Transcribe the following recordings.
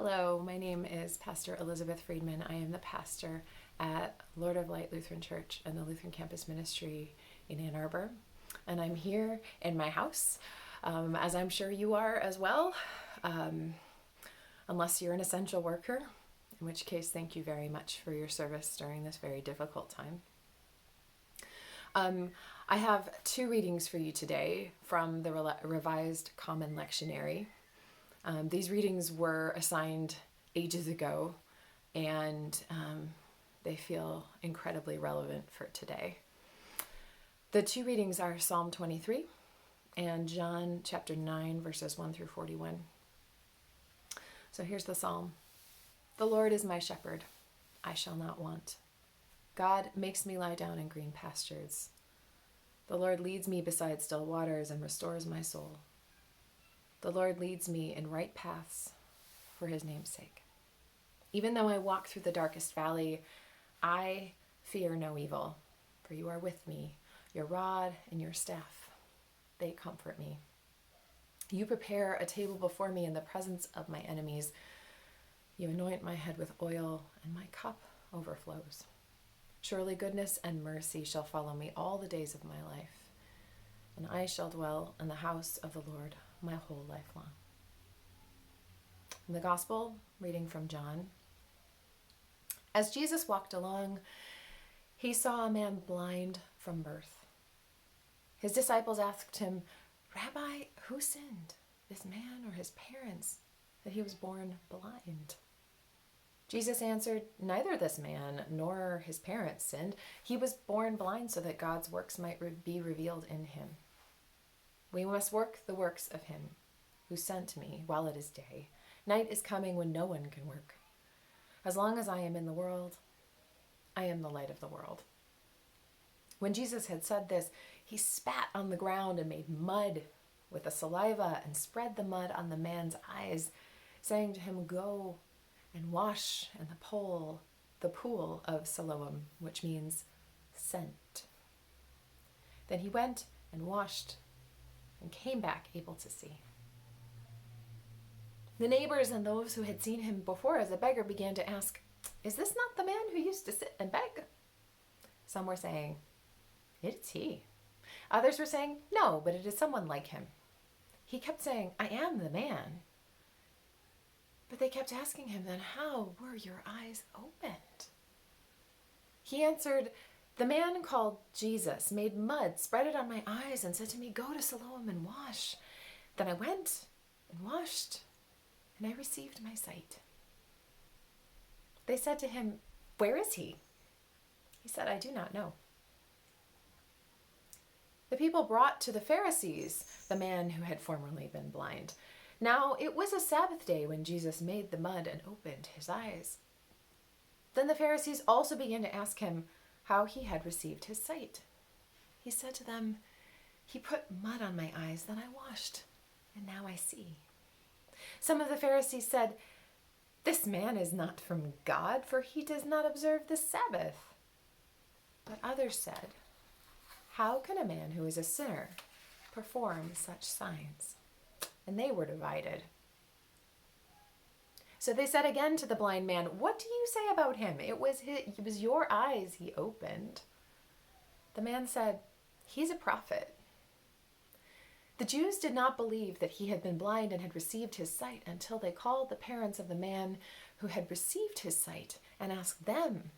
Hello, my name is Pastor Elizabeth Friedman. I am the pastor at Lord of Light Lutheran Church and the Lutheran Campus Ministry in Ann Arbor. And I'm here in my house, as I'm sure you are as well, unless you're an essential worker, in which case thank you very much for your service during this very difficult time. I have two readings for you today from the Revised Common Lectionary. These readings were assigned ages ago, and they feel incredibly relevant for today. The two readings are Psalm 23 and John chapter 9, verses 1 through 41. So here's the psalm. The Lord is my shepherd, I shall not want. God makes me lie down in green pastures. The Lord leads me beside still waters and restores my soul. The Lord leads me in right paths for his name's sake. Even though I walk through the darkest valley, I fear no evil, for you are with me. Your rod and your staff, they comfort me. You prepare a table before me in the presence of my enemies. You anoint my head with oil, and my cup overflows. Surely goodness and mercy shall follow me all the days of my life, and I shall dwell in the house of the Lord my whole life long. In the Gospel, reading from John. As Jesus walked along, he saw a man blind from birth. His disciples asked him, Rabbi, who sinned, this man or his parents, that he was born blind? Jesus answered, neither this man nor his parents sinned. He was born blind so that God's works might be revealed in him. We must work the works of him who sent me while it is day. Night is coming when no one can work. As long as I am in the world, I am the light of the world. When Jesus had said this, he spat on the ground and made mud with the saliva and spread the mud on the man's eyes, saying to him, go and wash in the pool of Siloam, which means sent. Then he went and washed and came back able to see. The neighbors and those who had seen him before as a beggar began to ask, is this not the man who used to sit and beg? Some were saying, it is he. Others were saying, no, but it is someone like him. He kept saying, I am the man. But they kept asking him, then how were your eyes opened? He answered, the man called Jesus made mud, spread it on my eyes, and said to me, go to Siloam and wash. Then I went and washed, and I received my sight. They said to him, where is he? He said, I do not know. The people brought to the Pharisees the man who had formerly been blind. Now it was a Sabbath day when Jesus made the mud and opened his eyes. Then the Pharisees also began to ask him how he had received his sight. He said to them, he put mud on my eyes, then I washed, and now I see. Some of the Pharisees said, this man is not from God, for he does not observe the Sabbath. But others said, how can a man who is a sinner perform such signs? And they were divided. So they said again to the blind man, what do you say about him? It was your eyes he opened. The man said, he's a prophet. The Jews did not believe that he had been blind and had received his sight until they called the parents of the man who had received his sight and asked them,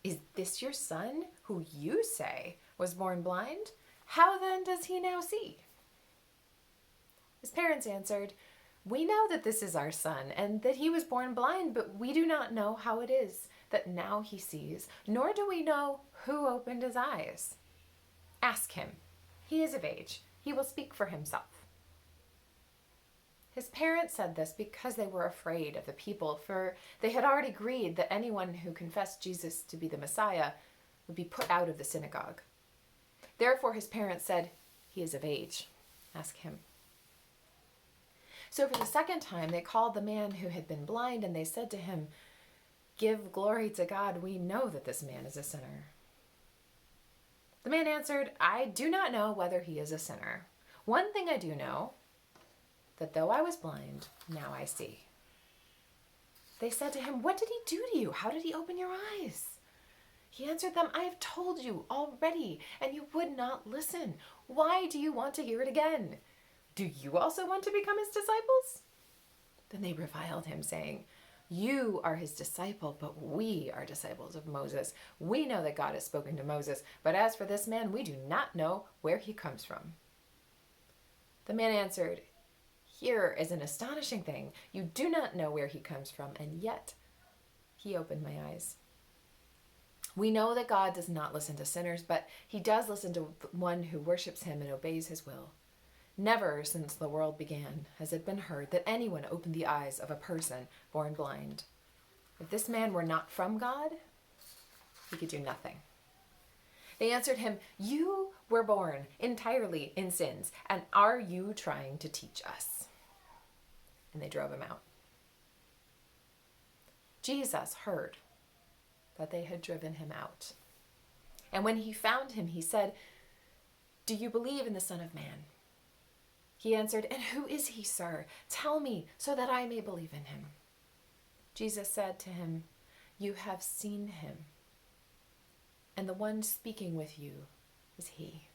is this your son who you say was born blind? How then does he now see? His parents answered, we know that this is our son and that he was born blind, but we do not know how it is that now he sees, nor do we know who opened his eyes. Ask him. He is of age. He will speak for himself. His parents said this because they were afraid of the people, for they had already agreed that anyone who confessed Jesus to be the Messiah would be put out of the synagogue. Therefore his parents said, he is of age. Ask him. So for the second time, they called the man who had been blind, and they said to him, give glory to God. We know that this man is a sinner. The man answered, I do not know whether he is a sinner. One thing I do know, that though I was blind, now I see. They said to him, "What did he do to you? How did he open your eyes?" He answered them, "I have told you already, and you would not listen. Why do you want to hear it again? Do you also want to become his disciples?" Then they reviled him, saying, "You are his disciple, but we are disciples of Moses. We know that God has spoken to Moses, but as for this man, we do not know where he comes from." The man answered, "Here is an astonishing thing. You do not know where he comes from, and yet he opened my eyes. We know that God does not listen to sinners, but he does listen to one who worships him and obeys his will. Never since the world began has it been heard that anyone opened the eyes of a person born blind. If this man were not from God, he could do nothing." They answered him, "You were born entirely in sins, and are you trying to teach us?" And they drove him out. Jesus heard that they had driven him out. And when he found him, he said, "Do you believe in the Son of Man?" He answered, "And who is he, sir? Tell me, so that I may believe in him." Jesus said to him, "You have seen him, and the one speaking with you is he."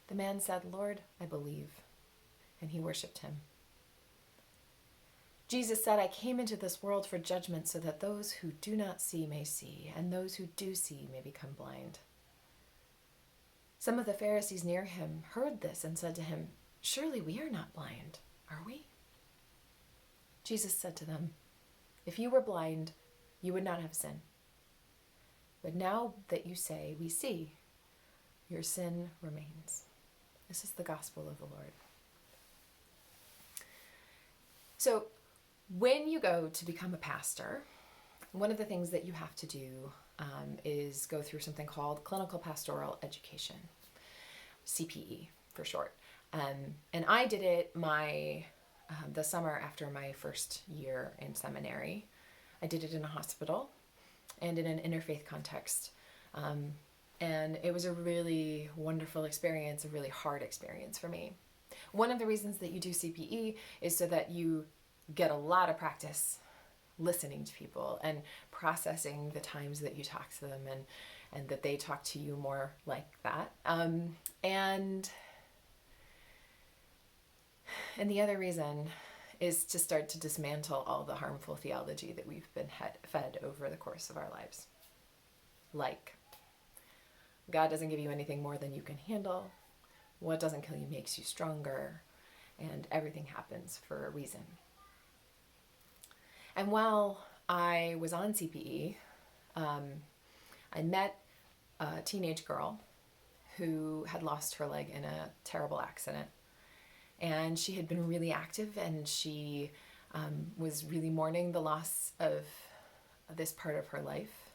The man said, "Lord, I believe," and he worshipped him. Jesus said, "I came into this world for judgment so that those who do not see may see, and those who do see may become blind." Some of the Pharisees near him heard this and said to him, "Surely we are not blind, are we?" Jesus said to them, "If you were blind, you would not have sin. But now that you say, 'We see,' your sin remains." This is the gospel of the Lord. So, when you go to become a pastor, one of the things that you have to do is go through something called clinical pastoral education, CPE for short. And I did it the summer after my first year in seminary. I did it in a hospital and in an interfaith context. And it was a really wonderful experience, a really hard experience for me. One of the reasons that you do CPE is so that you get a lot of practice listening to people and processing the times that you talk to them and that they talk to you more like that. And the other reason is to start to dismantle all the harmful theology that we've been fed over the course of our lives. Like, God doesn't give you anything more than you can handle. What doesn't kill you makes you stronger. And everything happens for a reason. And while I was on CPE, I met a teenage girl who had lost her leg in a terrible accident. And she had been really active, and she was really mourning the loss of this part of her life.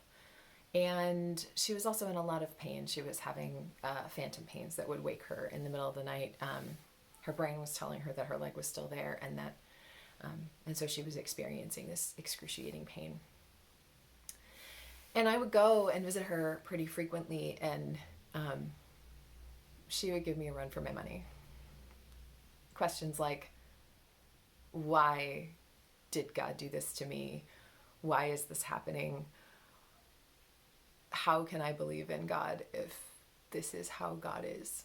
And she was also in a lot of pain. She was having phantom pains that would wake her in the middle of the night. Her brain was telling her that her leg was still there, and so she was experiencing this excruciating pain. And I would go and visit her pretty frequently, and she would give me a run for my money. Questions like, why did God do this to me? Why is this happening? How can I believe in God if this is how God is?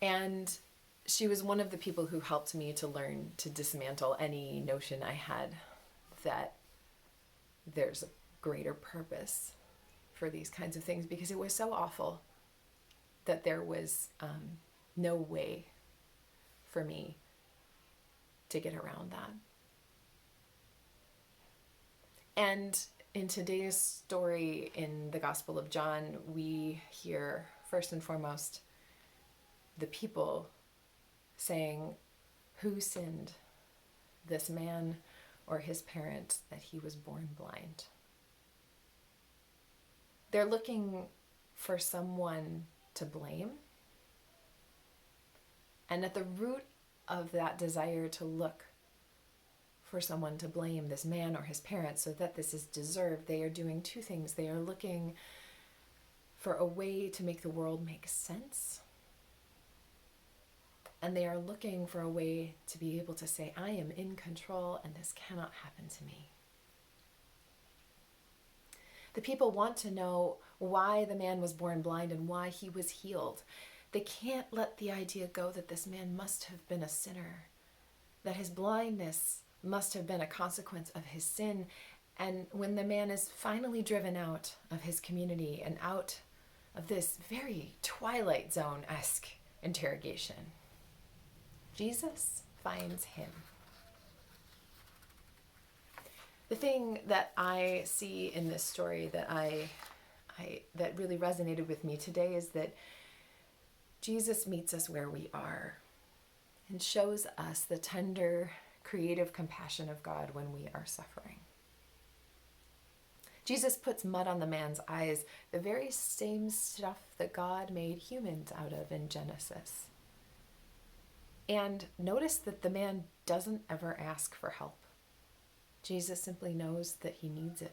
And she was one of the people who helped me to learn to dismantle any notion I had that there's a greater purpose for these kinds of things, because it was so awful that there was no way for me to get around that. And in today's story in the Gospel of John, we hear first and foremost the people saying, "Who sinned, this man or his parents, that he was born blind?" They're looking for someone to blame. And at the root of that desire to look for someone to blame, this man or his parents, so that this is deserved, they are doing two things. They are looking for a way to make the world make sense, And they are looking for a way to be able to say, I am in control and this cannot happen to me. The people want to know why the man was born blind and why he was healed. They can't let the idea go that this man must have been a sinner, that his blindness must have been a consequence of his sin. And when the man is finally driven out of his community and out of this very Twilight Zone-esque interrogation, Jesus finds him. The thing that I see in this story that that really resonated with me today is that Jesus meets us where we are and shows us the tender, creative compassion of God when we are suffering. Jesus puts mud on the man's eyes, the very same stuff that God made humans out of in Genesis. And notice that the man doesn't ever ask for help. Jesus simply knows that he needs it.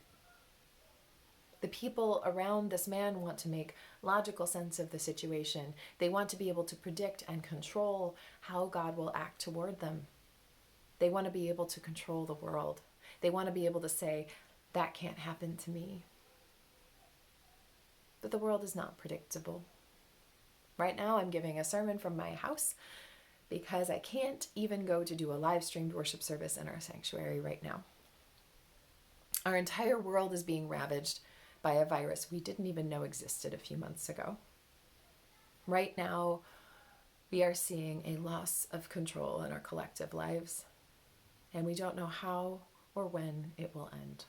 The people around this man want to make logical sense of the situation. They want to be able to predict and control how God will act toward them. They want to be able to control the world. They want to be able to say, that can't happen to me. But the world is not predictable. Right now I'm giving a sermon from my house because I can't even go to do a live streamed worship service in our sanctuary right now. Our entire world is being ravaged by a virus we didn't even know existed a few months ago. Right now, we are seeing a loss of control in our collective lives, and we don't know how or when it will end.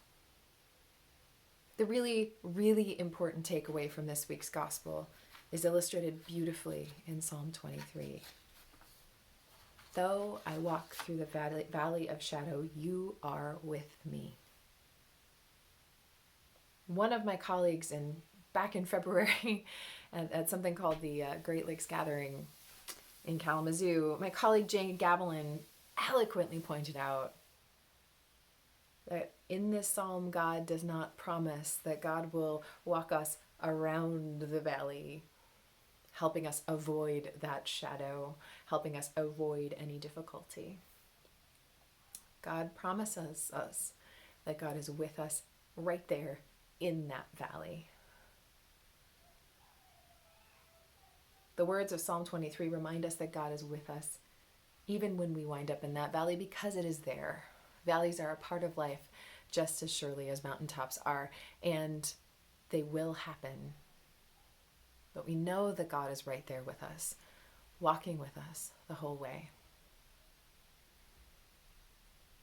The really, really important takeaway from this week's gospel is illustrated beautifully in Psalm 23. Though I walk through the valley of shadow, you are with me. One of my colleagues back in February at something called the Great Lakes Gathering in Kalamazoo, my colleague Jane Gabelin eloquently pointed out that in this psalm, God does not promise that God will walk us around the valley, helping us avoid that shadow, helping us avoid any difficulty. God promises us that God is with us right there in that valley. The words of Psalm 23 remind us that God is with us even when we wind up in that valley because it is there. Valleys are a part of life just as surely as mountaintops are, and they will happen. But we know that God is right there with us, walking with us the whole way.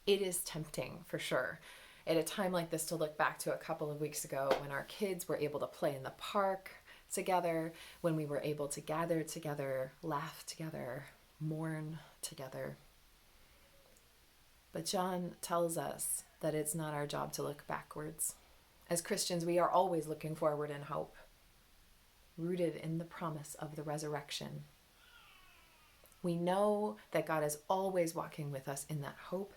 It is tempting, for sure, at a time like this to look back to a couple of weeks ago when our kids were able to play in the park together, when we were able to gather together, laugh together, mourn together. But John tells us that it's not our job to look backwards. As Christians, we are always looking forward in hope, rooted in the promise of the resurrection. We know that God is always walking with us in that hope,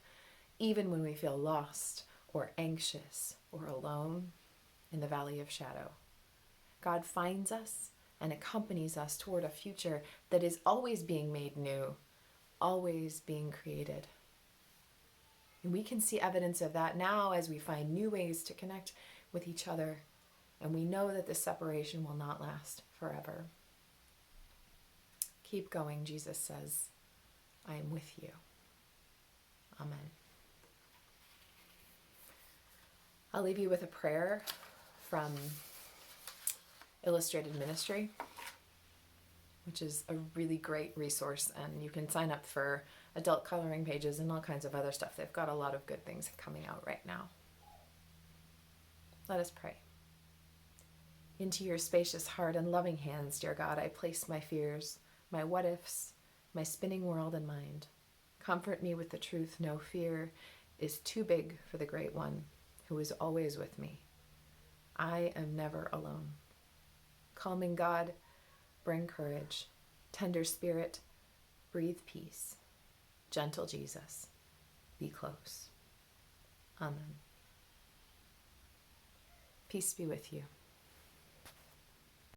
even when we feel lost or anxious or alone in the valley of shadow. God finds us and accompanies us toward a future that is always being made new, always being created. And we can see evidence of that now as we find new ways to connect with each other, and we know that this separation will not last forever. Keep going, Jesus says. I am with you. Amen. I'll leave you with a prayer from Illustrated Ministry, which is a really great resource, and you can sign up for adult coloring pages and all kinds of other stuff. They've got a lot of good things coming out right now. Let us pray. Into your spacious heart and loving hands, dear God, I place my fears, my what-ifs, my spinning world and mind. Comfort me with the truth no fear is too big for the Great One, who is always with me. I am never alone. Calming God, bring courage. Tender Spirit, breathe peace. Gentle Jesus, be close. Amen. Peace be with you.